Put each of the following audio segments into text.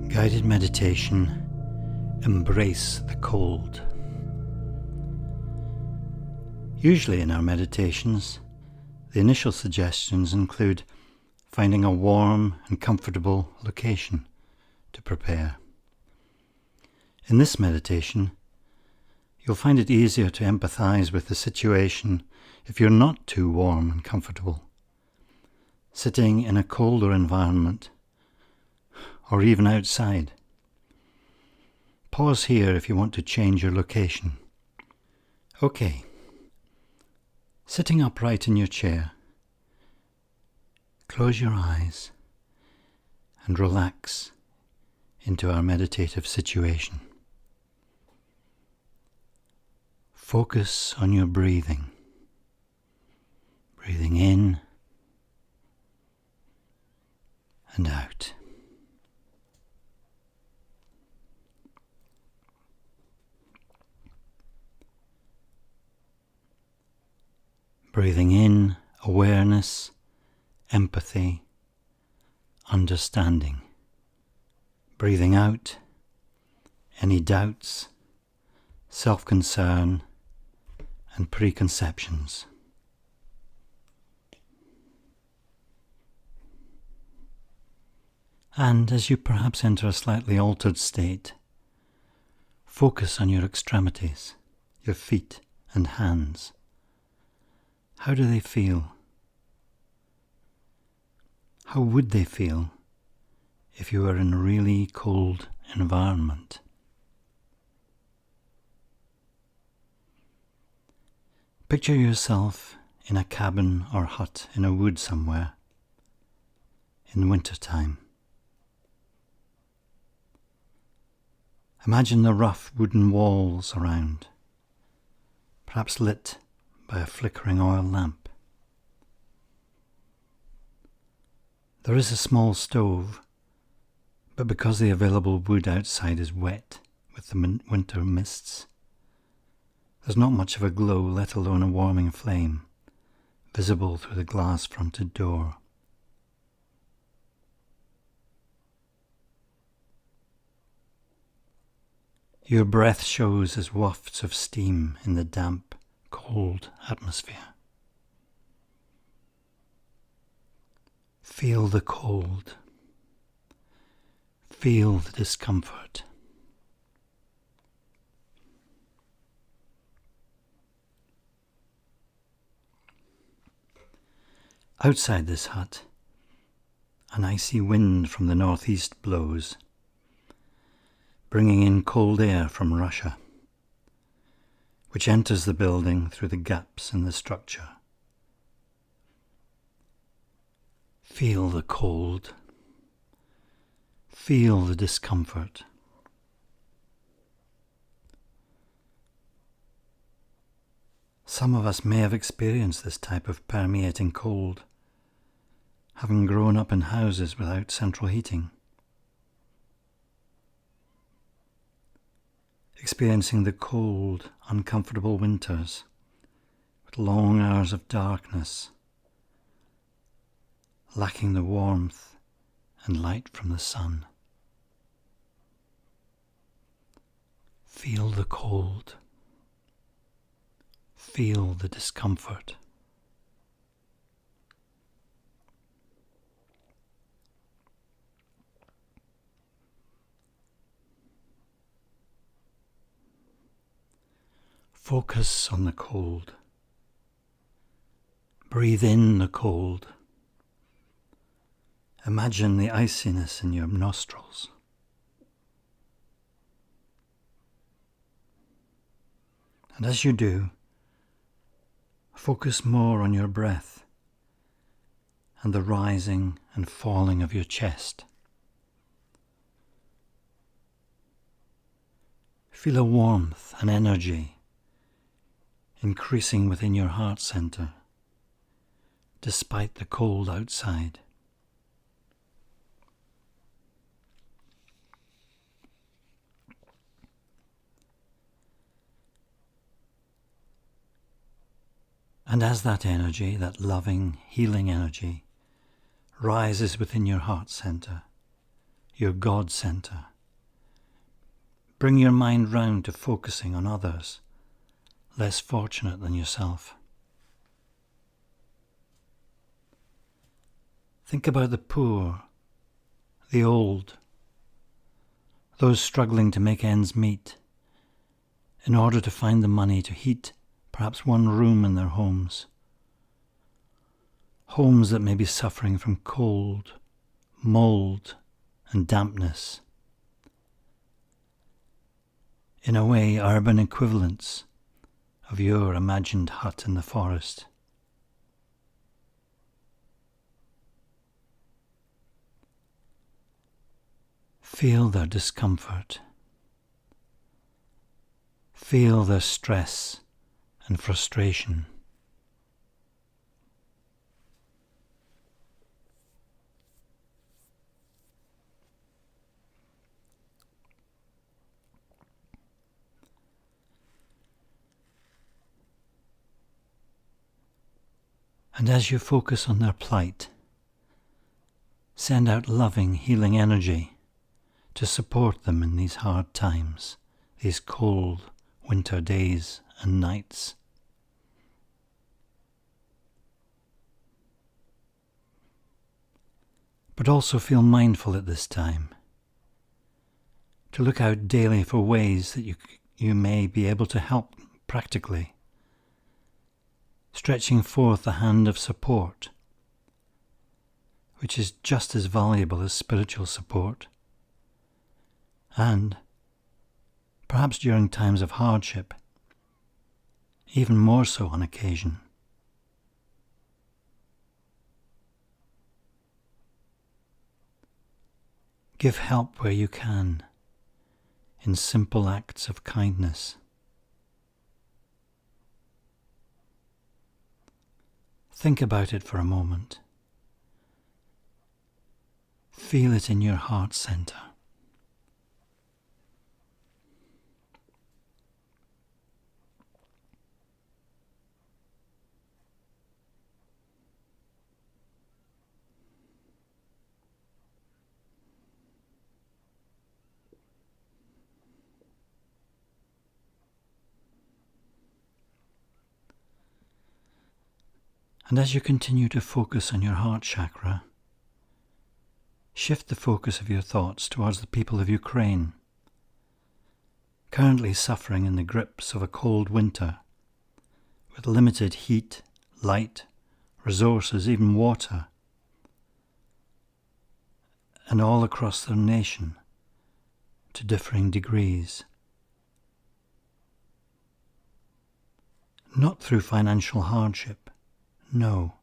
Guided meditation, embrace the cold. Usually in our meditations, the initial suggestions include finding a warm and comfortable location to prepare. In this meditation, you'll find it easier to empathize with the situation if you're not too warm and comfortable, sitting in a colder environment, or even outside. Pause here if you want to change your location. Okay. Sitting upright in your chair, close your eyes and relax into our meditative situation. Focus on your breathing. Breathing in and out. Breathing in, awareness, empathy, understanding. Breathing out, any doubts, self-concern, and preconceptions. And as you perhaps enter a slightly altered state, focus on your extremities, your feet and hands. How do they feel? How would they feel if you were in a really cold environment? Picture yourself in a cabin or hut in a wood somewhere in winter time. Imagine the rough wooden walls around, perhaps lit by a flickering oil lamp. There is a small stove, but because the available wood outside is wet with the winter mists, there's not much of a glow, let alone a warming flame, visible through the glass-fronted door. Your breath shows as wafts of steam in the damp, cold atmosphere. Feel the cold. Feel the discomfort. Outside this hut, an icy wind from the northeast blows, bringing in cold air from Russia, which enters the building through the gaps in the structure. Feel the cold. Feel the discomfort. Some of us may have experienced this type of permeating cold, having grown up in houses without central heating. Experiencing the cold, uncomfortable winters with long hours of darkness, lacking the warmth and light from the sun. Feel the cold. Feel the discomfort. Focus on the cold. Breathe in the cold. Imagine the iciness in your nostrils. And as you do, focus more on your breath and the rising and falling of your chest. Feel a warmth and energy increasing within your heart center, despite the cold outside. And as that energy, that loving, healing energy, rises within your heart center, your God centre. Bring your mind round to focusing on others, less fortunate than yourself. Think about the poor, the old, those struggling to make ends meet, in order to find the money to heat perhaps one room in their homes. Homes that may be suffering from cold, mould, and dampness. In a way, urban equivalents of your imagined hut in the forest. Feel their discomfort. Feel their stress and frustration. And as you focus on their plight, send out loving, healing energy to support them in these hard times, these cold winter days and nights. But also feel mindful at this time to look out daily for ways that you may be able to help practically, stretching forth the hand of support, which is just as valuable as spiritual support, and perhaps during times of hardship, even more so on occasion. Give help where you can, in simple acts of kindness. Think about it for a moment. Feel it in your heart center. And as you continue to focus on your heart chakra, shift the focus of your thoughts towards the people of Ukraine, currently suffering in the grips of a cold winter, with limited heat, light, resources, even water, and all across their nation to differing degrees. Not through financial hardship, no.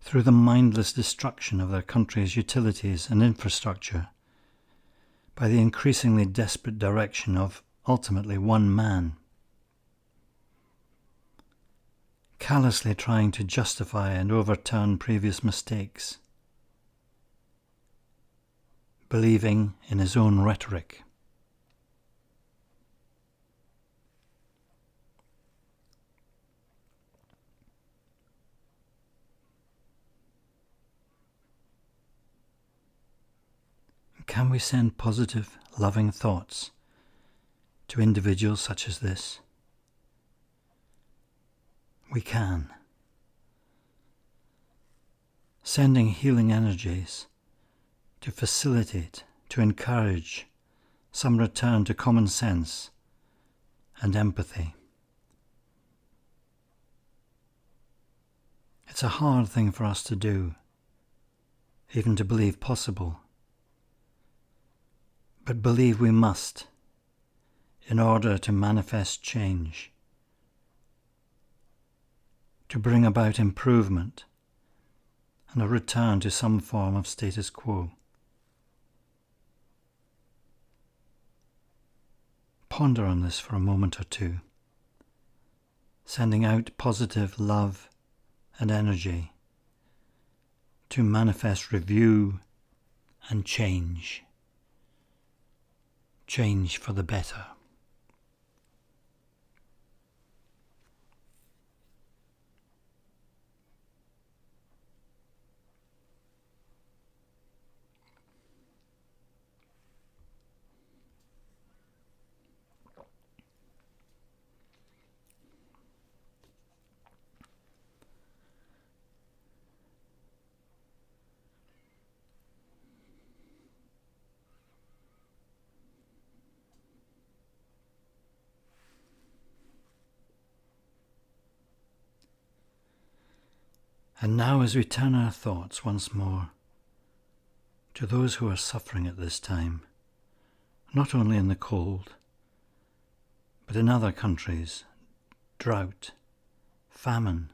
Through the mindless destruction of their country's utilities and infrastructure, by the increasingly desperate direction of ultimately one man, callously trying to justify and overturn previous mistakes, believing in his own rhetoric. Can we send positive, loving thoughts to individuals such as this? We can. Sending healing energies to facilitate, to encourage some return to common sense and empathy. It's a hard thing for us to do, even to believe possible. But believe we must, in order to manifest change, to bring about improvement and a return to some form of status quo. Ponder on this for a moment or two, sending out positive love and energy to manifest review and change. Change for the better. And now as we turn our thoughts once more to those who are suffering at this time, not only in the cold, but in other countries, drought, famine,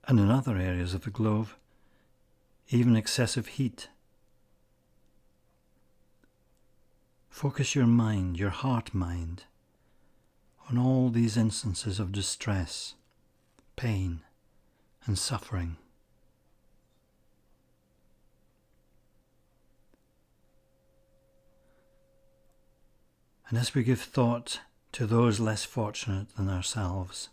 and in other areas of the globe, even excessive heat. Focus your mind, your heart-mind, on all these instances of distress, pain, and suffering. And as we give thought to those less fortunate than ourselves,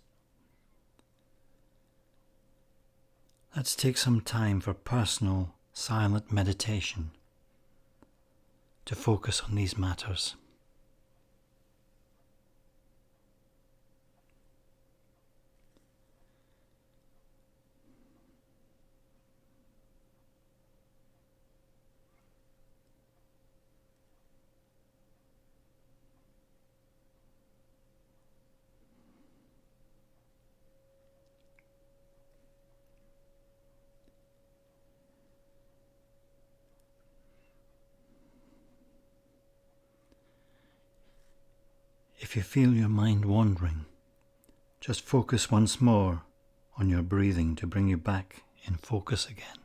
let's take some time for personal, silent meditation to focus on these matters. If you feel your mind wandering, just focus once more on your breathing to bring you back in focus again.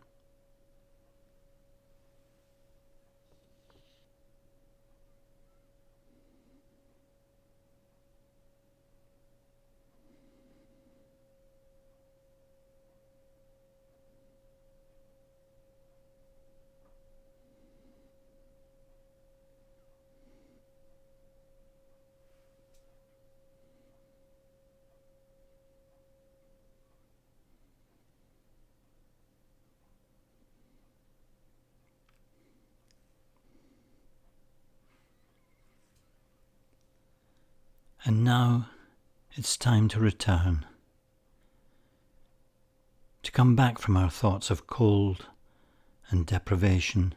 And now it's time to return, to come back from our thoughts of cold and deprivation,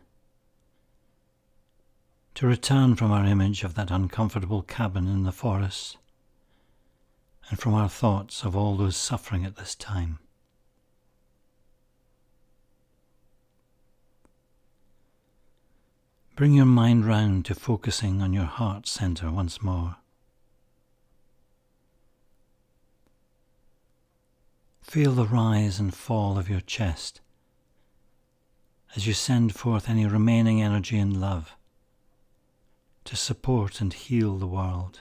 to return from our image of that uncomfortable cabin in the forest, and from our thoughts of all those suffering at this time. Bring your mind round to focusing on your heart centre once more. Feel the rise and fall of your chest as you send forth any remaining energy and love to support and heal the world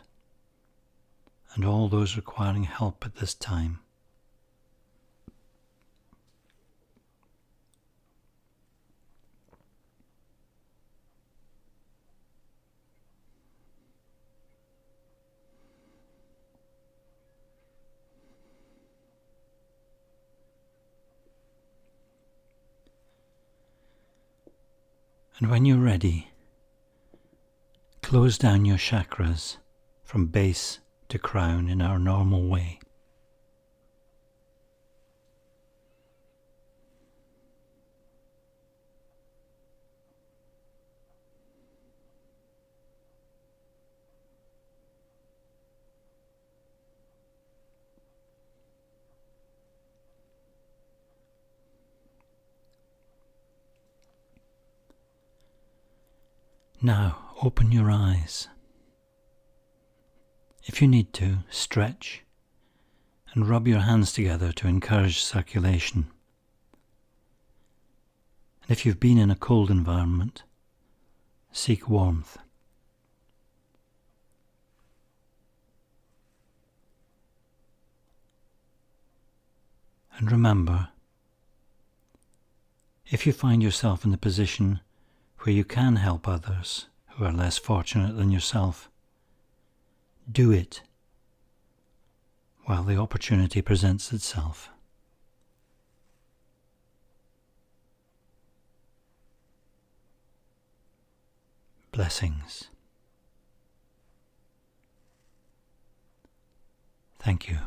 and all those requiring help at this time. And when you're ready, close down your chakras from base to crown in our normal way. Now open your eyes. If you need to, stretch and rub your hands together to encourage circulation. And if you've been in a cold environment, seek warmth. And remember, if you find yourself in the position where you can help others who are less fortunate than yourself, do it while the opportunity presents itself. Blessings. Thank you.